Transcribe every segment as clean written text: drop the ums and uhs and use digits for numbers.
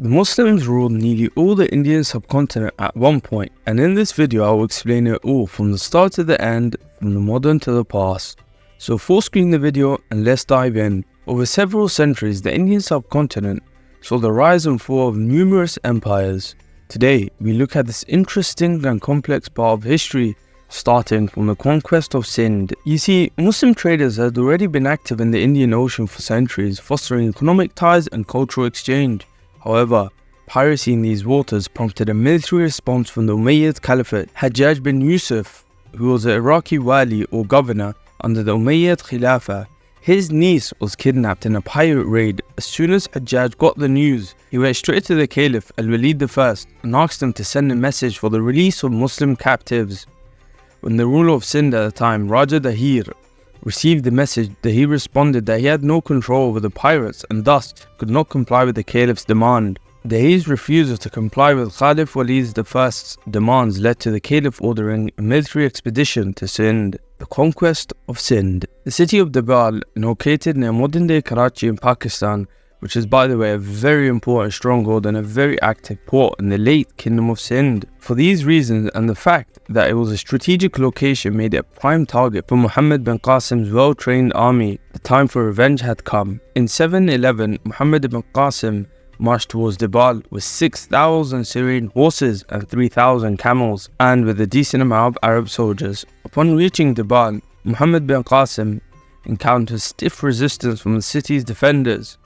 The Muslims ruled nearly all the Indian subcontinent at one point, and in this video I will explain it all from the start to the end, from the modern to the past. So full screen the video and let's dive in. Over several centuries, the Indian subcontinent saw the rise and fall of numerous empires. Today, we look at this interesting and complex part of history, starting from the conquest of Sindh. You see, Muslim traders had already been active in the Indian Ocean for centuries, fostering economic ties and cultural exchange. However, piracy in these waters prompted a military response from the Umayyad Caliphate. Hajjaj bin Yusuf, who was an Iraqi wali or governor under the Umayyad Khilafah, his niece was kidnapped in a pirate raid. As soon as Hajjaj got the news, he went straight to the Caliph Al-Walid I and asked him to send a message for the release of Muslim captives. When the ruler of Sindh at the time, Raja Dahir, received the message, Dahir responded that he had no control over the pirates and thus could not comply with the Caliph's demand. Dahir's refusal to comply with Caliph Walid I's demands led to the Caliph ordering a military expedition to Sindh. The conquest of Sindh. The city of Dabal, located near modern-day Karachi in Pakistan, which is by the way a very important stronghold and a very active port in the late Kingdom of Sindh. For these reasons and the fact that it was a strategic location made it a prime target for Muhammad bin Qasim's well-trained army, the time for revenge had come. In 711, Muhammad bin Qasim marched towards Dabal with 6,000 Syrian horses and 3,000 camels, and with a decent amount of Arab soldiers. Upon reaching Dabal, Muhammad bin Qasim encountered stiff resistance from the city's defenders.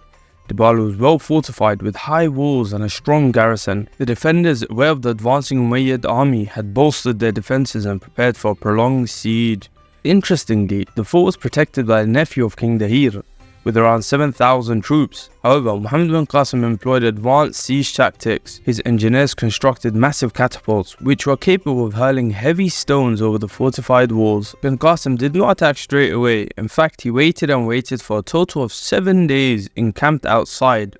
Dabal was well fortified with high walls and a strong garrison. The defenders, aware of the advancing Umayyad army, had bolstered their defences and prepared for a prolonged siege. Interestingly, the fort was protected by a nephew of King Dahir, with around 7,000 troops. However, Muhammad bin Qasim employed advanced siege tactics. His engineers constructed massive catapults, which were capable of hurling heavy stones over the fortified walls. Bin Qasim did not attack straight away. In fact, he waited and waited for a total of 7 days encamped outside,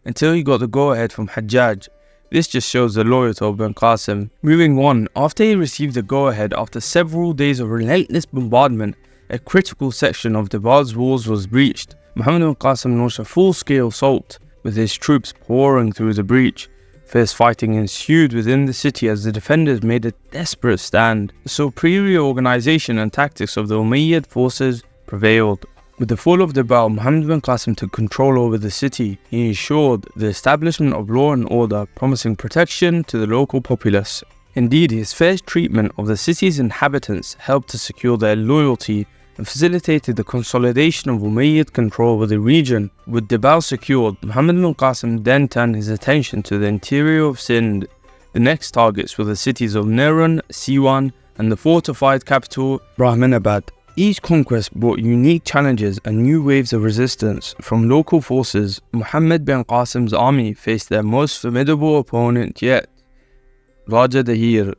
until he got the go-ahead from Hajjaj. This just shows the loyalty of Bin Qasim. Moving on, after he received the go-ahead after several days of relentless bombardment, a critical section of Dabal's walls was breached. Muhammad bin Qasim launched a full-scale assault, with his troops pouring through the breach. Fierce fighting ensued within the city as the defenders made a desperate stand. The superior organization and tactics of the Umayyad forces prevailed. With the fall of Dabal, Muhammad bin Qasim took control over the city. He ensured the establishment of law and order, promising protection to the local populace. Indeed, his fair treatment of the city's inhabitants helped to secure their loyalty and facilitated the consolidation of Umayyad control over the region. With Dabal secured, Muhammad bin Qasim then turned his attention to the interior of Sindh. The next targets were the cities of Neran, Siwan, and the fortified capital Brahmanabad. Each conquest brought unique challenges and new waves of resistance from local forces. Muhammad bin Qasim's army faced their most formidable opponent yet, Raja Dahir.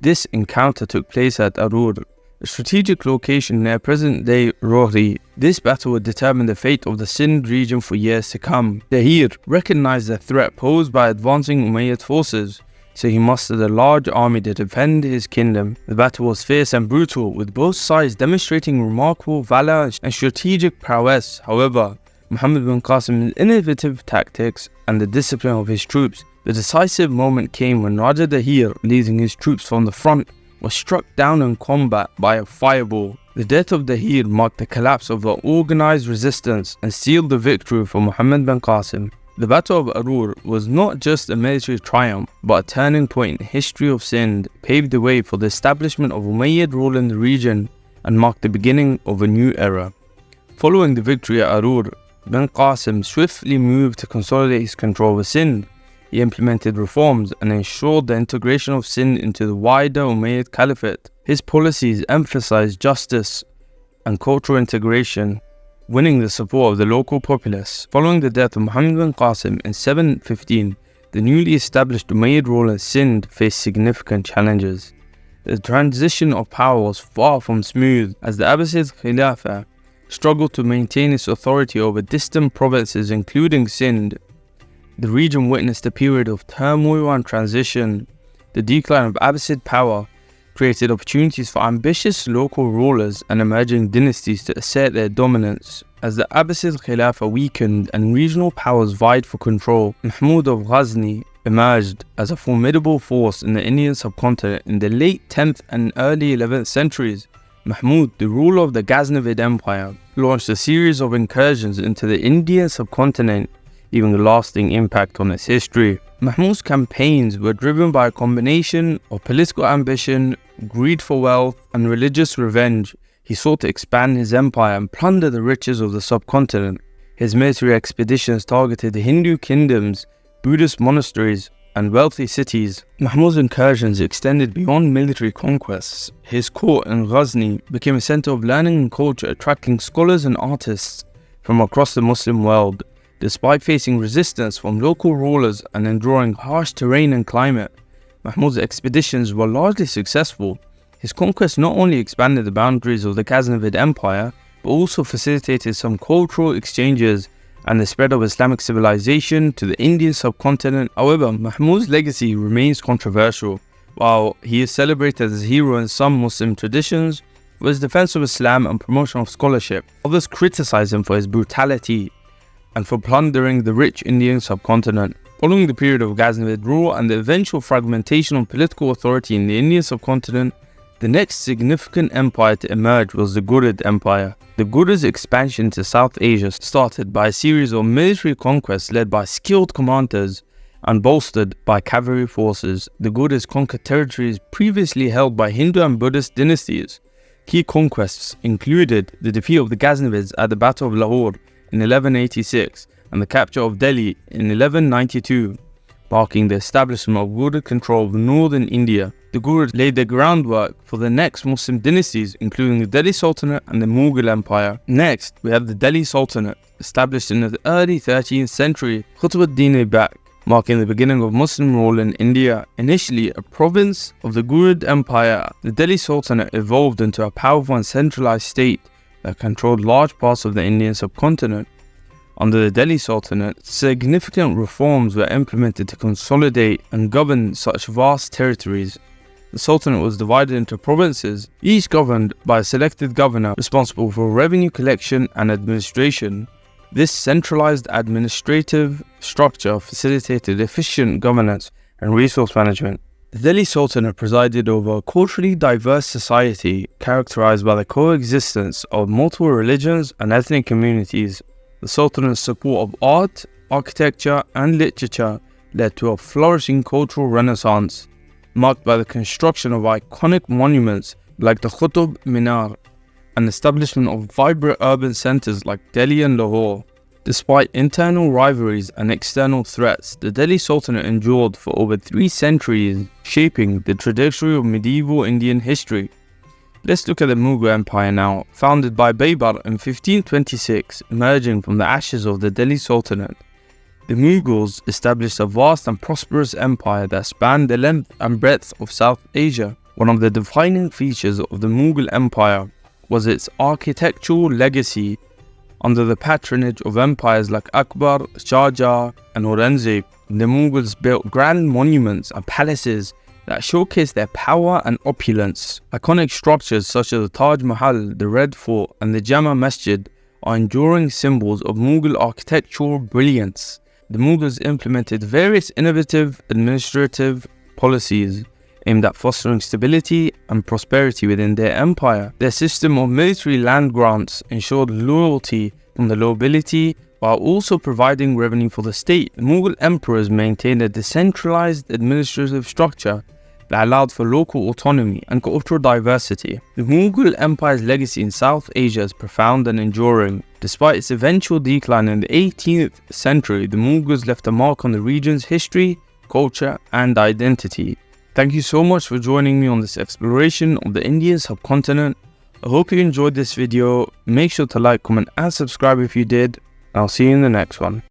This encounter took place at Arur, a strategic location near present-day Rohri. This battle would determine the fate of the Sindh region for years to come. Dahir recognized the threat posed by advancing Umayyad forces, so he mustered a large army to defend his kingdom. The battle was fierce and brutal, with both sides demonstrating remarkable valor and strategic prowess. However, Muhammad bin Qasim's innovative tactics and the discipline of his troops, the decisive moment came when Raja Dahir, leading his troops from the front, was struck down in combat by a fireball. The death of Dahir marked the collapse of the organized resistance and sealed the victory for Muhammad bin Qasim. The Battle of Arur was not just a military triumph, but a turning point in the history of Sindh, paved the way for the establishment of Umayyad rule in the region, and marked the beginning of a new era. Following the victory at Arur, bin Qasim swiftly moved to consolidate his control over Sindh. He implemented reforms and ensured the integration of Sindh into the wider Umayyad Caliphate. His policies emphasized justice and cultural integration, winning the support of the local populace. Following the death of Muhammad bin Qasim in 715, the newly established Umayyad rule in Sindh faced significant challenges. The transition of power was far from smooth, as the Abbasid Khilafah struggled to maintain its authority over distant provinces including Sindh. The region witnessed a period of turmoil and transition. The decline of Abbasid power created opportunities for ambitious local rulers and emerging dynasties to assert their dominance. As the Abbasid Khilafah weakened and regional powers vied for control, Mahmud of Ghazni emerged as a formidable force in the Indian subcontinent in the late 10th and early 11th centuries. Mahmud, the ruler of the Ghaznavid Empire, launched a series of incursions into the Indian subcontinent, leaving a lasting impact on its history. Mahmud's campaigns were driven by a combination of political ambition, greed for wealth, and religious revenge. He sought to expand his empire and plunder the riches of the subcontinent. His military expeditions targeted Hindu kingdoms, Buddhist monasteries, and wealthy cities. Mahmud's incursions extended beyond military conquests. His court in Ghazni became a center of learning and culture, attracting scholars and artists from across the Muslim world. Despite facing resistance from local rulers and enduring harsh terrain and climate, Mahmud's expeditions were largely successful. His conquest not only expanded the boundaries of the Ghaznavid Empire, but also facilitated some cultural exchanges and the spread of Islamic civilization to the Indian subcontinent. However, Mahmud's legacy remains controversial. While he is celebrated as a hero in some Muslim traditions for his defense of Islam and promotion of scholarship, others criticize him for his brutality and for plundering the rich Indian subcontinent. Following the period of Ghaznavid rule and the eventual fragmentation of political authority in the Indian subcontinent, the next significant empire to emerge was the Ghurid Empire. The Ghurids' expansion to South Asia started by a series of military conquests led by skilled commanders and bolstered by cavalry forces. The Ghurids conquered territories previously held by Hindu and Buddhist dynasties. Key conquests included the defeat of the Ghaznavids at the Battle of Lahore in 1186 and the capture of Delhi in 1192, marking the establishment of Ghurid control of northern India. The Ghurids laid the groundwork for the next Muslim dynasties, including the Delhi Sultanate and the Mughal Empire. Next, we have the Delhi Sultanate, established in the early 13th century, Qutb-ud-Din Aibak, marking the beginning of Muslim rule in India. Initially a province of the Ghurid Empire, the Delhi Sultanate evolved into a powerful and centralized state that controlled large parts of the Indian subcontinent. Under the Delhi Sultanate, significant reforms were implemented to consolidate and govern such vast territories. The Sultanate was divided into provinces, each governed by a selected governor responsible for revenue collection and administration. This centralized administrative structure facilitated efficient governance and resource management. The Delhi Sultanate presided over a culturally diverse society characterized by the coexistence of multiple religions and ethnic communities. The Sultanate's support of art, architecture, and literature led to a flourishing cultural renaissance, marked by the construction of iconic monuments like the Qutb Minar and establishment of vibrant urban centers like Delhi and Lahore. Despite internal rivalries and external threats, the Delhi Sultanate endured for over 3 centuries, shaping the trajectory of medieval Indian history. Let's look at the Mughal Empire now. Founded by Baybar in 1526, emerging from the ashes of the Delhi Sultanate, the Mughals established a vast and prosperous empire that spanned the length and breadth of South Asia. One of the defining features of the Mughal Empire was its architectural legacy. Under the patronage of empires like Akbar, Shah Jahan, and Aurangzeb, the Mughals built grand monuments and palaces that showcase their power and opulence. Iconic structures such as the Taj Mahal, the Red Fort, and the Jama Masjid are enduring symbols of Mughal architectural brilliance. The Mughals implemented various innovative administrative policies aimed at fostering stability and prosperity within their empire. Their system of military land grants ensured loyalty from the nobility while also providing revenue for the state. The Mughal emperors maintained a decentralized administrative structure that allowed for local autonomy and cultural diversity. The Mughal Empire's legacy in South Asia is profound and enduring. Despite its eventual decline in the 18th century, the Mughals left a mark on the region's history, culture, and identity. Thank you so much for joining me on this exploration of the Indian subcontinent. I hope you enjoyed this video. Make sure to like, comment, and subscribe if you did. I'll see you in the next one.